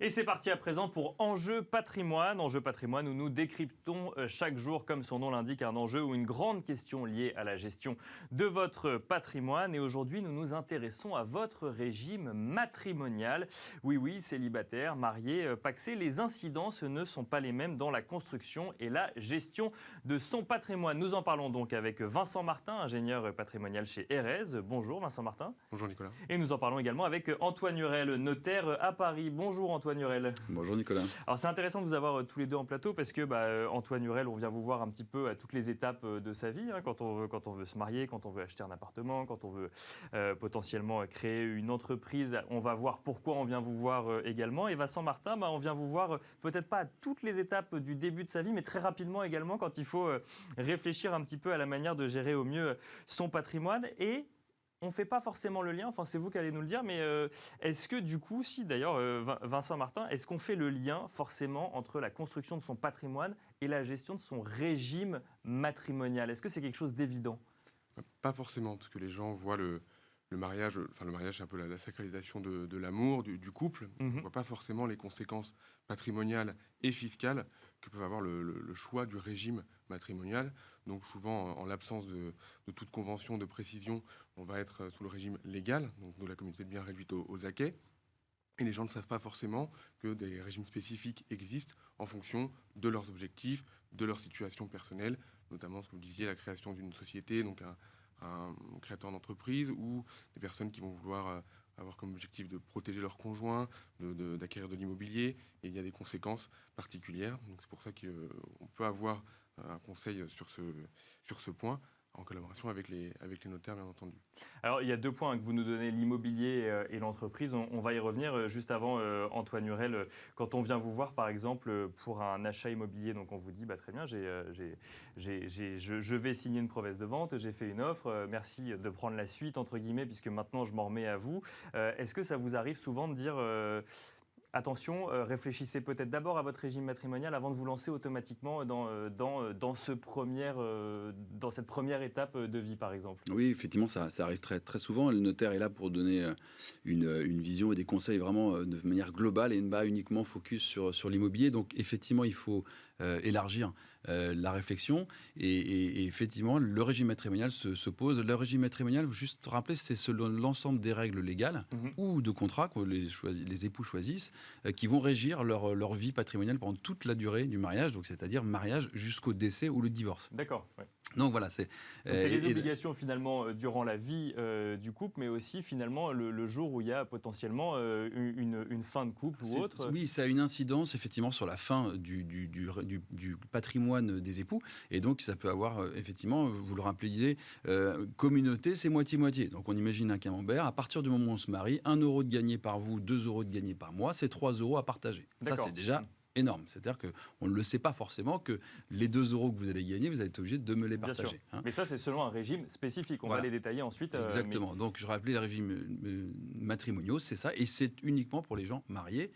Et c'est parti à présent pour Enjeu Patrimoine. Enjeu Patrimoine où nous décryptons chaque jour, comme son nom l'indique, un enjeu ou une grande question liée à la gestion de votre patrimoine. Et aujourd'hui, nous nous intéressons à votre régime matrimonial. Oui, célibataire, marié, pacsé, les incidences ne sont pas les mêmes dans la construction et la gestion de son patrimoine. Nous en parlons donc avec Vincent Martin, ingénieur patrimonial chez Erez. Bonjour Vincent Martin. Bonjour Nicolas. Et nous en parlons également avec Antoine Hurel, notaire à Paris. Bonjour Antoine Hurel. Bonjour Nicolas. Alors c'est intéressant de vous avoir tous les deux en plateau parce que Antoine Hurel, on vient vous voir un petit peu à toutes les étapes de sa vie, quand on veut se marier, quand on veut acheter un appartement, quand on veut potentiellement créer une entreprise. On va voir pourquoi on vient vous voir également. Et Vincent Martin, on vient vous voir peut-être pas à toutes les étapes du début de sa vie, mais très rapidement également quand il faut réfléchir un petit peu à la manière de gérer au mieux son patrimoine. Et on ne fait pas forcément le lien, enfin c'est vous qui allez nous le dire, mais est-ce que du coup, si d'ailleurs, Vincent Martin, est-ce qu'on fait le lien forcément entre la construction de son patrimoine et la gestion de son régime matrimonial? Est-ce que c'est quelque chose d'évident? Pas forcément, parce que les gens voient le mariage, enfin le mariage c'est un peu la sacralisation de l'amour, du couple. On ne voit pas forcément les conséquences patrimoniales et fiscales que peut avoir le choix du régime matrimonial. Donc souvent, en l'absence de toute convention de précision, on va être sous le régime légal, donc de la communauté de biens réduite aux acquets. Et les gens ne savent pas forcément que des régimes spécifiques existent en fonction de leurs objectifs, de leur situation personnelle, notamment ce que vous disiez, la création d'une société, donc un créateur d'entreprise, ou des personnes qui vont vouloir avoir comme objectif de protéger leur conjoint, d'acquérir de l'immobilier, et il y a des conséquences particulières. Donc c'est pour ça qu'on peut avoir un conseil sur ce point, en collaboration avec les notaires, bien entendu. Alors, il y a deux points que vous nous donnez, l'immobilier et l'entreprise. On va y revenir. Juste avant, Antoine Hurel, quand on vient vous voir, par exemple, pour un achat immobilier, donc on vous dit, très bien, je vais signer une promesse de vente, j'ai fait une offre, merci de prendre la suite, entre guillemets, puisque maintenant je m'en remets à vous. Est-ce que ça vous arrive souvent de dire... attention, réfléchissez peut-être d'abord à votre régime matrimonial avant de vous lancer automatiquement dans cette première étape de vie, par exemple. Oui, effectivement, ça arrive très, très souvent. Le notaire est là pour donner une vision et des conseils vraiment de manière globale et pas uniquement focus sur l'immobilier. Donc, effectivement, il faut élargir la réflexion. Et effectivement, le régime matrimonial se pose. Le régime matrimonial, juste rappeler, c'est selon l'ensemble des règles légales ou de contrats que les époux choisissent, qui vont régir leur vie patrimoniale pendant toute la durée du mariage, donc c'est-à-dire mariage jusqu'au décès ou le divorce. D'accord. Ouais. Donc voilà, c'est des obligations finalement durant la vie du couple, mais aussi finalement le jour où il y a potentiellement une fin de couple ou autre. Oui, ça a une incidence effectivement sur la fin du patrimoine des époux, et donc ça peut avoir effectivement, vous le rappeliez, communauté, c'est moitié-moitié. Donc on imagine un camembert, à partir du moment où on se marie, 1 euro de gagné par vous, 2 euros de gagné par moi, c'est 3 euros à partager. Ça c'est déjà énorme. C'est-à-dire qu'on ne le sait pas forcément que les 2 euros que vous allez gagner, vous allez être obligé de me les partager. Bien sûr. Mais ça, c'est selon un régime spécifique. On va les détailler ensuite. Exactement. Donc, je rappelais les régimes matrimoniaux, c'est ça. Et c'est uniquement pour les gens mariés.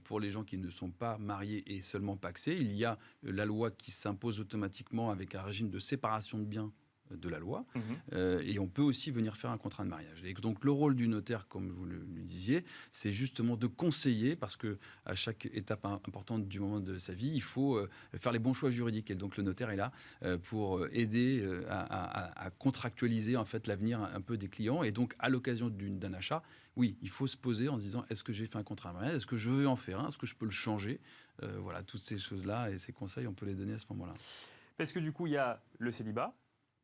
Pour les gens qui ne sont pas mariés et seulement pacsés, il y a la loi qui s'impose automatiquement avec un régime de séparation de biens de la loi, et on peut aussi venir faire un contrat de mariage. Et donc le rôle du notaire, comme vous le disiez, c'est justement de conseiller, parce que à chaque étape importante du moment de sa vie, il faut faire les bons choix juridiques. Et donc le notaire est là pour aider à contractualiser en fait l'avenir un peu des clients. Et donc à l'occasion d'un achat, oui, il faut se poser en se disant, est-ce que j'ai fait un contrat de mariage, est-ce que je veux en faire un, est-ce que je peux le changer, voilà, toutes ces choses-là et ces conseils, on peut les donner à ce moment-là. Parce que du coup, il y a le célibat,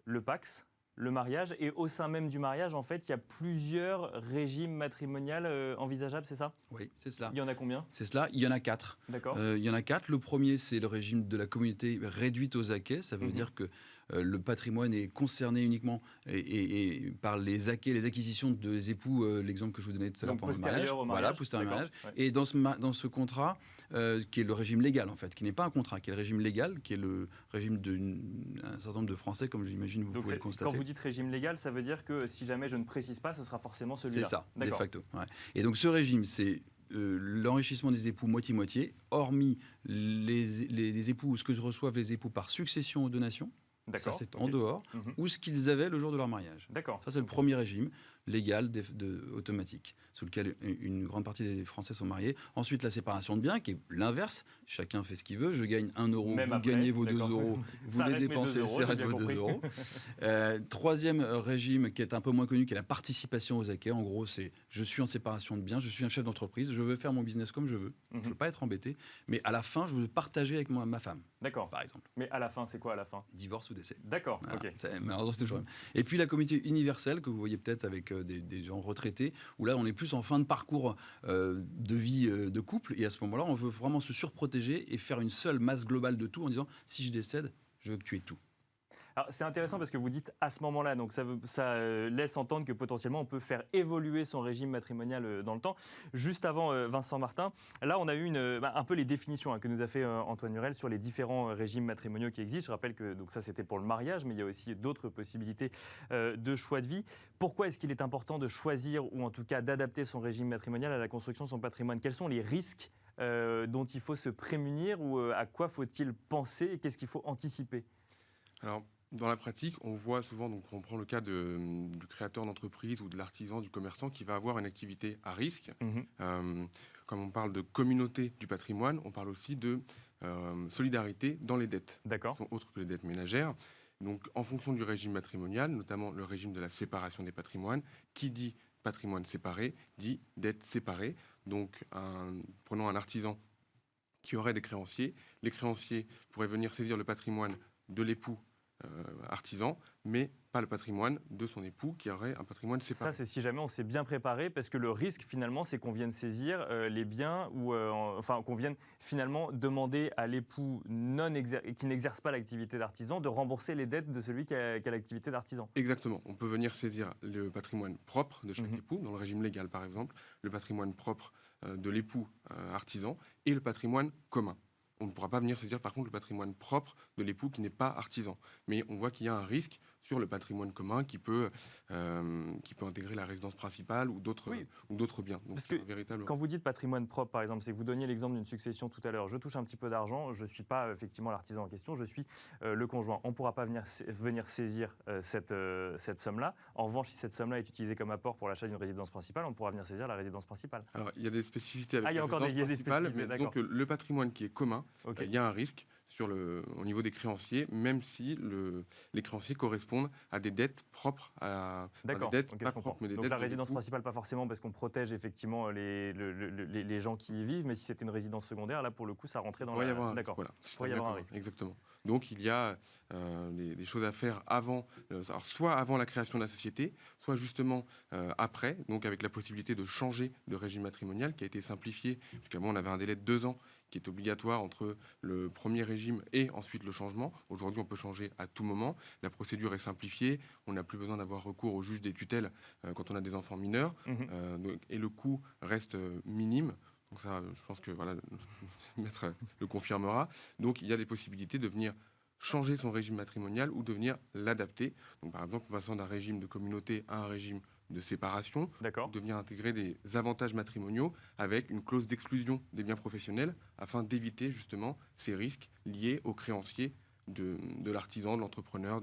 le PACS, le mariage, et au sein même du mariage, en fait, il y a plusieurs régimes matrimoniaux envisageables, c'est ça? Oui, c'est cela. Il y en a combien? C'est cela, il y en a 4. D'accord. Il y en a 4. Le premier, c'est le régime de la communauté réduite aux acquets. Ça veut dire que le patrimoine est concerné uniquement et par les acquets, les acquisitions des époux, l'exemple que je vous donnais tout à l'heure pendant le mariage. Voilà, postérieur au mariage. Ouais. Et dans ce contrat, qui est le régime légal, en fait, qui n'est pas un contrat, qui est le régime légal, qui est le régime d'un certain nombre de Français, comme j'imagine vous pouvez le constater. Quand vous dites régime légal, ça veut dire que si jamais je ne précise pas, ce sera forcément celui-là. C'est ça, de facto. Ouais. Et donc ce régime, c'est l'enrichissement des époux moitié-moitié, hormis les époux, ce que reçoivent les époux par succession ou donation. Ça, c'est en dehors, ou ce qu'ils avaient le jour de leur mariage. D'accord. Ça, c'est le premier régime. légal, automatique, sous lequel une grande partie des Français sont mariés. Ensuite, la séparation de biens, qui est l'inverse. Chacun fait ce qu'il veut. Je gagne 1 euro, Même vous après, gagnez vos 2 d'accord. euros, vous Ça les reste mes 2 dépensez, euros, ça j'ai reste bien vos 2 compris. euros. Troisième régime, qui est un peu moins connu, qui est la participation aux acquets. En gros, c'est je suis en séparation de biens, je suis un chef d'entreprise, je veux faire mon business comme je veux, je ne veux pas être embêté, mais à la fin, je veux partager avec ma femme, D'accord. par exemple. Mais à la fin, c'est quoi à la fin? Divorce ou décès. D'accord, Voilà, ok. malheureusement, c'est toujours la même. Et puis la communauté universelle, que vous voyez peut-être avec des gens retraités, où là, on est plus en fin de parcours de vie de couple, et à ce moment-là, on veut vraiment se surprotéger et faire une seule masse globale de tout en disant, si je décède, je veux que tu aies tout. Alors, c'est intéressant parce que vous dites à ce moment-là, donc ça laisse entendre que potentiellement on peut faire évoluer son régime matrimonial dans le temps. Juste avant, Vincent Martin, là on a eu un peu les définitions que nous a fait Antoine Hurel sur les différents régimes matrimoniaux qui existent. Je rappelle que donc ça c'était pour le mariage, mais il y a aussi d'autres possibilités de choix de vie. Pourquoi est-ce qu'il est important de choisir ou en tout cas d'adapter son régime matrimonial à la construction de son patrimoine? Quels sont les risques dont il faut se prémunir ou à quoi faut-il penser et qu'est-ce qu'il faut anticiper? Alors, dans la pratique, on voit souvent, donc on prend le cas du créateur d'entreprise ou de l'artisan, du commerçant qui va avoir une activité à risque. Comme on parle de communauté du patrimoine, on parle aussi de solidarité dans les dettes. D'accord. Qui sont autres que les dettes ménagères. Donc, en fonction du régime matrimonial, notamment le régime de la séparation des patrimoines, qui dit patrimoine séparé, dit dette séparée. Donc, prenons un artisan qui aurait des créanciers. Les créanciers pourraient venir saisir le patrimoine de l'époux artisan, mais pas le patrimoine de son époux qui aurait un patrimoine séparé. Ça, c'est si jamais on s'est bien préparé, parce que le risque, finalement, c'est qu'on vienne saisir les biens, ou enfin, qu'on vienne finalement demander à l'époux qui n'exerce pas l'activité d'artisan de rembourser les dettes de celui qui a l'activité d'artisan. Exactement. On peut venir saisir le patrimoine propre de chaque époux, dans le régime légal par exemple, le patrimoine propre de l'époux artisan et le patrimoine commun. On ne pourra pas venir saisir par contre le patrimoine propre de l'époux qui n'est pas artisan. Mais on voit qu'il y a un risque sur le patrimoine commun qui peut intégrer la résidence principale ou d'autres biens. Donc, parce que quand vous dites patrimoine propre, par exemple, c'est que vous donniez l'exemple d'une succession tout à l'heure. Je touche un petit peu d'argent, je ne suis pas effectivement l'artisan en question, je suis le conjoint. On ne pourra pas venir saisir cette somme-là. En revanche, si cette somme-là est utilisée comme apport pour l'achat d'une résidence principale, on pourra venir saisir la résidence principale. Alors, il y a des spécificités avec la résidence principale, mais disons que le patrimoine qui est commun, il y a un risque au niveau des créanciers, même si les créanciers correspondent à des dettes propres à des dettes pas propres, mais des donc dettes la résidence principale, pas forcément, parce qu'on protège effectivement les gens qui y vivent, mais si c'était une résidence secondaire, là pour le coup, ça rentrait dans il pourrait y avoir un risque. Exactement. Donc il y a des choses à faire avant, soit avant la création de la société, soit justement après, donc avec la possibilité de changer de régime matrimonial qui a été simplifié, puisqu'avant on avait un délai de 2 ans qui est obligatoire entre le premier régime et ensuite le changement. Aujourd'hui, on peut changer à tout moment. La procédure est simplifiée. On n'a plus besoin d'avoir recours au juge des tutelles quand on a des enfants mineurs. Et le coût reste minime. Donc ça, je pense que voilà, le maître le confirmera. Donc il y a des possibilités de venir changer son régime matrimonial ou de venir l'adapter. Donc par exemple, en passant d'un régime de communauté à un régime de séparation, de venir intégrer des avantages matrimoniaux avec une clause d'exclusion des biens professionnels afin d'éviter justement ces risques liés aux créanciers de l'artisan, de l'entrepreneur,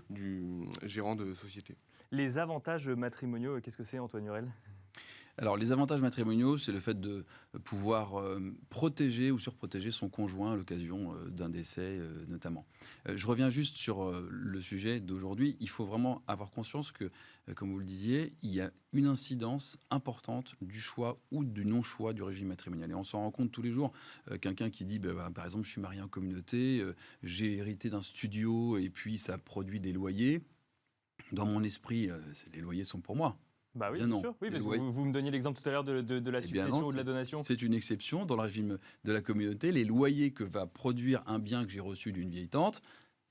du gérant de société. Les avantages matrimoniaux, qu'est-ce que c'est, Antoine Hurel ? Alors, les avantages matrimoniaux, c'est le fait de pouvoir protéger ou surprotéger son conjoint à l'occasion d'un décès, notamment. Je reviens juste sur le sujet d'aujourd'hui. Il faut vraiment avoir conscience que, comme vous le disiez, il y a une incidence importante du choix ou du non-choix du régime matrimonial. Et on s'en rend compte tous les jours. Quelqu'un qui dit, par exemple, je suis marié en communauté, j'ai hérité d'un studio et puis ça produit des loyers. Dans mon esprit, les loyers sont pour moi. Bah oui, bien sûr. Oui, parce que vous me donniez l'exemple tout à l'heure de la succession ou de la donation. C'est une exception dans le régime de la communauté. Les loyers que va produire un bien que j'ai reçu d'une vieille tante,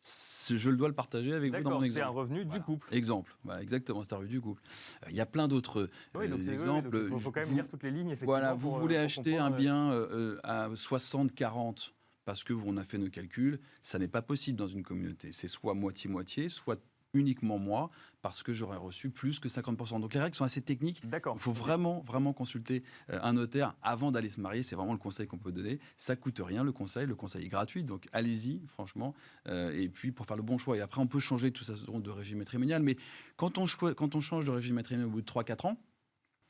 je dois le partager avec vous dans mon exemple. C'est un revenu du couple. Exemple. Voilà, exactement, c'est un revenu du couple. Il y a plein d'autres exemples. Il faut quand même lire toutes les lignes, effectivement. Voilà, vous voulez acheter un bien à 60-40 parce que on a fait nos calculs. Ça n'est pas possible dans une communauté. C'est soit moitié-moitié, soit uniquement moi parce que j'aurais reçu plus que 50%. Donc les règles sont assez techniques. D'accord. Il faut vraiment consulter un notaire avant d'aller se marier. C'est vraiment le conseil qu'on peut donner. Ça coûte rien le conseil est gratuit. Donc allez-y, franchement. Et puis pour faire le bon choix. Et après, on peut changer tout ça de régime matrimonial. Mais quand on change de régime matrimonial au bout de 3-4 ans,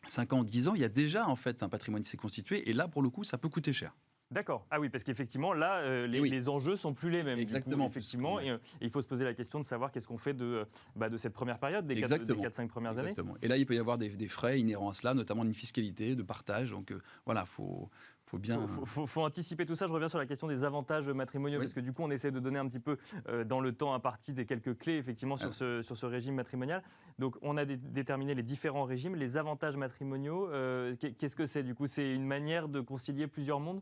5 ans, 10 ans, il y a déjà en fait un patrimoine qui s'est constitué. Et là, pour le coup, ça peut coûter cher. D'accord. Ah oui, parce qu'effectivement, là, les enjeux sont plus les mêmes. Exactement. Du coup, effectivement, et il faut se poser la question de savoir qu'est-ce qu'on fait de cette première période, des 4-5 premières années. Exactement. Et là, il peut y avoir des frais inhérents à cela, notamment une fiscalité, de partage. Donc voilà, faut bien... Faut anticiper tout ça. Je reviens sur la question des avantages matrimoniaux, parce que du coup, on essaie de donner un petit peu dans le temps imparti des quelques clés, effectivement, sur ce régime matrimonial. Donc, on a déterminé les différents régimes, les avantages matrimoniaux. Qu'est-ce que c'est, du coup? C'est une manière de concilier plusieurs mondes?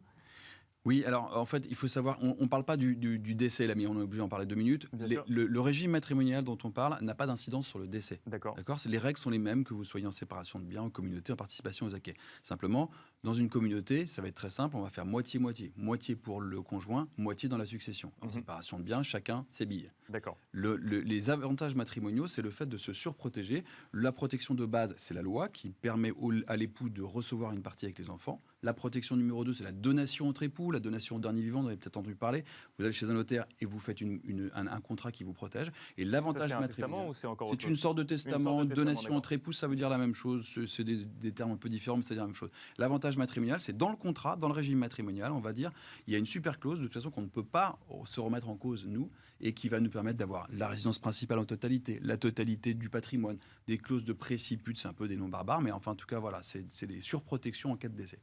Oui, alors en fait, il faut savoir, on ne parle pas du décès, là, mais on est obligé d'en parler 2 minutes. Le régime matrimonial dont on parle n'a pas d'incidence sur le décès. D'accord. Les règles sont les mêmes que vous soyez en séparation de biens, en communauté, en participation aux acquêts. Simplement, dans une communauté, ça va être très simple, on va faire moitié-moitié. Moitié pour le conjoint, moitié dans la succession. En séparation de biens, chacun ses billes. D'accord. Les avantages matrimoniaux, c'est le fait de se surprotéger. La protection de base, c'est la loi qui permet à l'époux de recevoir une partie avec les enfants. La protection numéro 2, c'est la donation entre époux, la donation au dernier vivant, vous avez peut-être entendu parler. Vous allez chez un notaire et vous faites un contrat qui vous protège. Et l'avantage matrimonial, c'est une sorte de testament, donation entre époux, ça veut dire la même chose. C'est des termes un peu différents, mais ça veut dire la même chose. L'avantage matrimonial, c'est dans le contrat, dans le régime matrimonial, on va dire, il y a une super clause de toute façon qu'on ne peut pas se remettre en cause, nous, et qui va nous permettre d'avoir la résidence principale en totalité, la totalité du patrimoine, des clauses de préciput, c'est un peu des noms barbares, mais enfin, en tout cas, voilà, c'est des surprotections en cas de décès.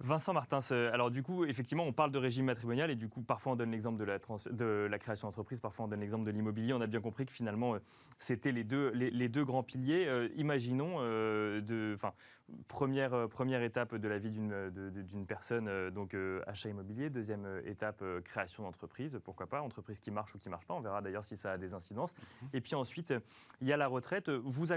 Vincent Martins, alors du coup, effectivement, on parle de régime matrimonial et du coup, parfois on donne l'exemple de la création d'entreprise, parfois on donne l'exemple de l'immobilier. On a bien compris que finalement, c'était les deux grands piliers. Imaginons, première étape de la vie d'une personne, donc achat immobilier. Deuxième étape, création d'entreprise, pourquoi pas, entreprise qui marche ou qui ne marche pas. On verra d'ailleurs si ça a des incidences. Et puis ensuite, il y a la retraite.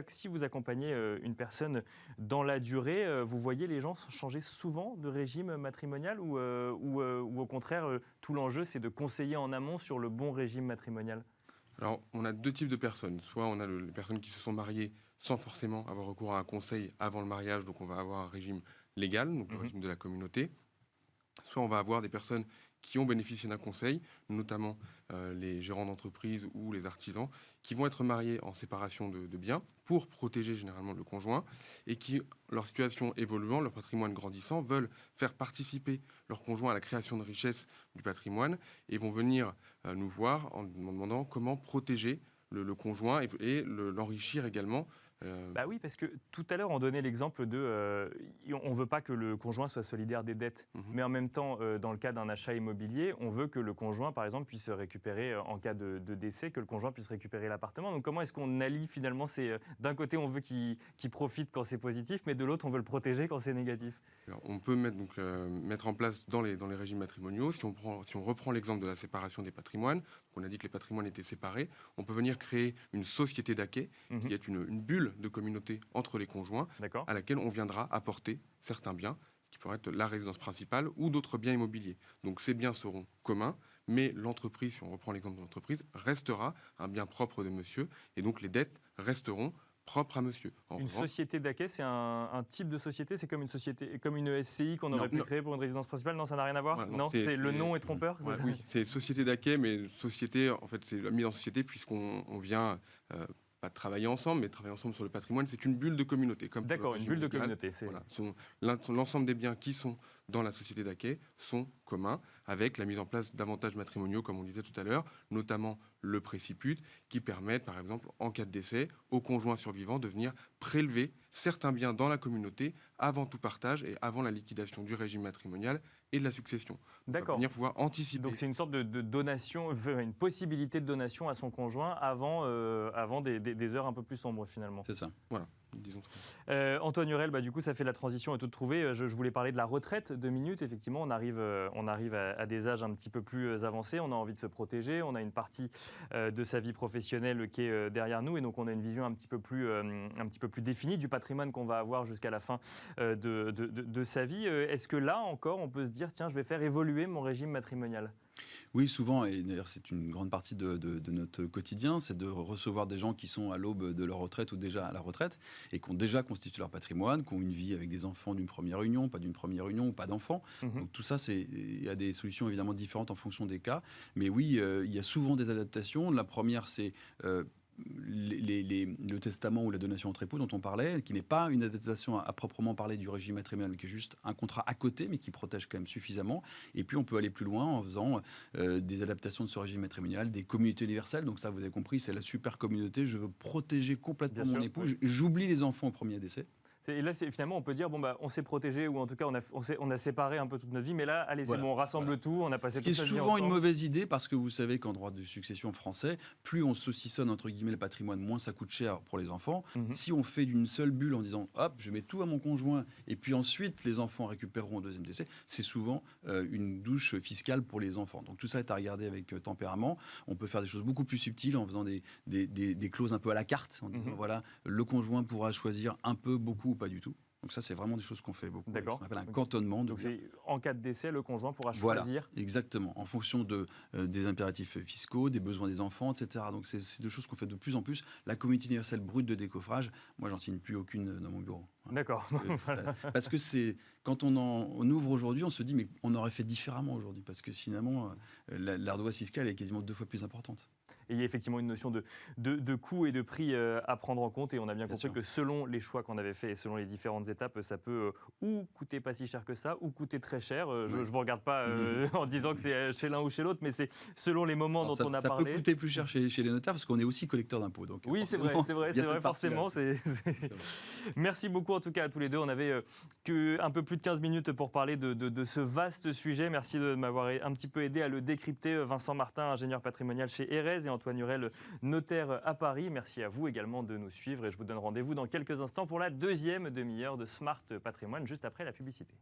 Si vous accompagnez une personne dans la durée, vous voyez les gens changer souvent de régime matrimonial ou au contraire, tout l'enjeu, c'est de conseiller en amont sur le bon régime matrimonial? Alors, on a 2 types de personnes. Soit on a les personnes qui se sont mariées sans forcément avoir recours à un conseil avant le mariage, donc on va avoir un régime légal, donc le régime de la communauté. Soit on va avoir des personnes qui ont bénéficié d'un conseil, notamment les gérants d'entreprise ou les artisans, qui vont être mariés en séparation de biens pour protéger généralement le conjoint et qui, leur situation évoluant, leur patrimoine grandissant, veulent faire participer leur conjoint à la création de richesses du patrimoine et vont venir nous voir en nous demandant comment protéger le conjoint et l'enrichir également. Bah oui, parce que tout à l'heure, on donnait l'exemple de... on ne veut pas que le conjoint soit solidaire des dettes, mais en même temps, dans le cas d'un achat immobilier, on veut que le conjoint, par exemple, puisse récupérer, en cas de décès, que le conjoint puisse récupérer l'appartement. Donc comment est-ce qu'on allie finalement d'un côté, on veut qu'il profite quand c'est positif, mais de l'autre, on veut le protéger quand c'est négatif? Alors, on peut mettre en place dans les régimes matrimoniaux, si on reprend l'exemple de la séparation des patrimoines, on a dit que les patrimoines étaient séparés, on peut venir créer une société d'acquêt, qui est une bulle de communauté entre les conjoints, à laquelle on viendra apporter certains biens, ce qui pourrait être la résidence principale ou d'autres biens immobiliers. Donc ces biens seront communs, mais l'entreprise, si on reprend l'exemple de l'entreprise, restera un bien propre de monsieur, et donc les dettes resteront propres à monsieur. Société d'acquet, c'est un type de société, c'est comme une société, comme une SCI qu'on aurait pu créer pour une résidence principale? Non, ça n'a rien à voir. Non, le nom est trompeur. Oui, c'est société d'acquet, mais société, en fait, c'est la mise en société puisqu'on vient pas travailler ensemble, mais travailler ensemble sur le patrimoine. C'est une bulle de communauté. D'accord, une bulle de communauté. Voilà, l'ensemble des biens qui sont dans la société d'acquet sont communs, avec la mise en place d'avantages matrimoniaux, comme on disait tout à l'heure, notamment le préciput, qui permettent, par exemple, en cas de décès, au conjoint survivant de venir prélever certains biens dans la communauté avant tout partage et avant la liquidation du régime matrimonial et de la succession. D'accord. Venir pouvoir anticiper. Donc c'est une sorte de donation, une possibilité de donation à son conjoint avant des heures un peu plus sombres finalement. C'est ça. Voilà. Disons. Antoine Hurel, du coup, ça fait la transition est toute trouvée. Je voulais parler de la retraite, 2 minutes. Effectivement, on arrive à des âges un petit peu plus avancés. On a envie de se protéger. On a une partie de sa vie professionnelle qui est derrière nous. Et donc, on a une vision un petit peu plus définie du patrimoine qu'on va avoir jusqu'à la fin de sa vie. Est-ce que là encore, on peut se dire, tiens, je vais faire évoluer mon régime matrimonial ? Oui, souvent, et d'ailleurs c'est une grande partie de notre quotidien, c'est de recevoir des gens qui sont à l'aube de leur retraite ou déjà à la retraite et qui ont déjà constitué leur patrimoine, qui ont une vie avec des enfants d'une première union, pas d'une première union ou pas d'enfants. Donc tout ça, il y a des solutions évidemment différentes en fonction des cas. Mais oui, il y a souvent des adaptations. La première, c'est le testament ou la donation entre époux dont on parlait, qui n'est pas une adaptation à proprement parler du régime matrimonial, mais qui est juste un contrat à côté, mais qui protège quand même suffisamment. Et puis on peut aller plus loin en faisant des adaptations de ce régime matrimonial, des communautés universelles. Donc ça, vous avez compris, c'est la super communauté. Je veux protéger complètement mon époux. Oui. J'oublie les enfants au premier décès. Et là, finalement, on peut dire, bon, bah, on s'est protégé, ou en tout cas, on a séparé un peu toute notre vie, mais là, allez, c'est bon, on rassemble tout, on a passé toute notre vie ensemble. Ce qui est souvent une mauvaise idée, parce que vous savez qu'en droit de succession français, plus on saucissonne, entre guillemets, le patrimoine, moins ça coûte cher pour les enfants. Si on fait d'une seule bulle en disant, hop, je mets tout à mon conjoint, et puis ensuite, les enfants récupéreront au deuxième décès, c'est souvent une douche fiscale pour les enfants. Donc tout ça est à regarder avec tempérament. On peut faire des choses beaucoup plus subtiles en faisant des clauses un peu à la carte, en disant, voilà, le conjoint pourra choisir un peu, beaucoup ou pas du tout. Donc ça, c'est vraiment des choses qu'on fait beaucoup. D'accord. On appelle un cantonnement. Donc c'est en cas de décès, le conjoint pourra choisir. Voilà, exactement, en fonction des impératifs fiscaux, des besoins des enfants, etc. Donc c'est des choses qu'on fait de plus en plus. La communauté universelle brute de décoffrage, moi, j'en signe plus aucune dans mon bureau. Voilà. D'accord. Parce que c'est quand on ouvre aujourd'hui, on se dit mais on aurait fait différemment aujourd'hui, parce que finalement l'ardoise fiscale est quasiment 2 fois plus importante. Et il y a effectivement une notion de coût et de prix à prendre en compte. Et on a bien compris que selon les choix qu'on avait faits et selon les différentes étapes, ça peut ou coûter pas si cher que ça, ou coûter très cher. Je ne vous regarde pas en disant que c'est chez l'un ou chez l'autre, mais c'est selon les moments dont on a parlé. Ça peut coûter plus cher chez les notaires, parce qu'on est aussi collecteur d'impôts. Donc oui, c'est vrai, forcément. Merci beaucoup en tout cas à tous les deux. On avait un peu plus de 15 minutes pour parler de ce vaste sujet. Merci de m'avoir un petit peu aidé à le décrypter. Vincent Martin, ingénieur patrimonial chez Erez, et Antoine Hurel, notaire à Paris. Merci à vous également de nous suivre, et je vous donne rendez-vous dans quelques instants pour la deuxième demi-heure de Smart Patrimoine, juste après la publicité.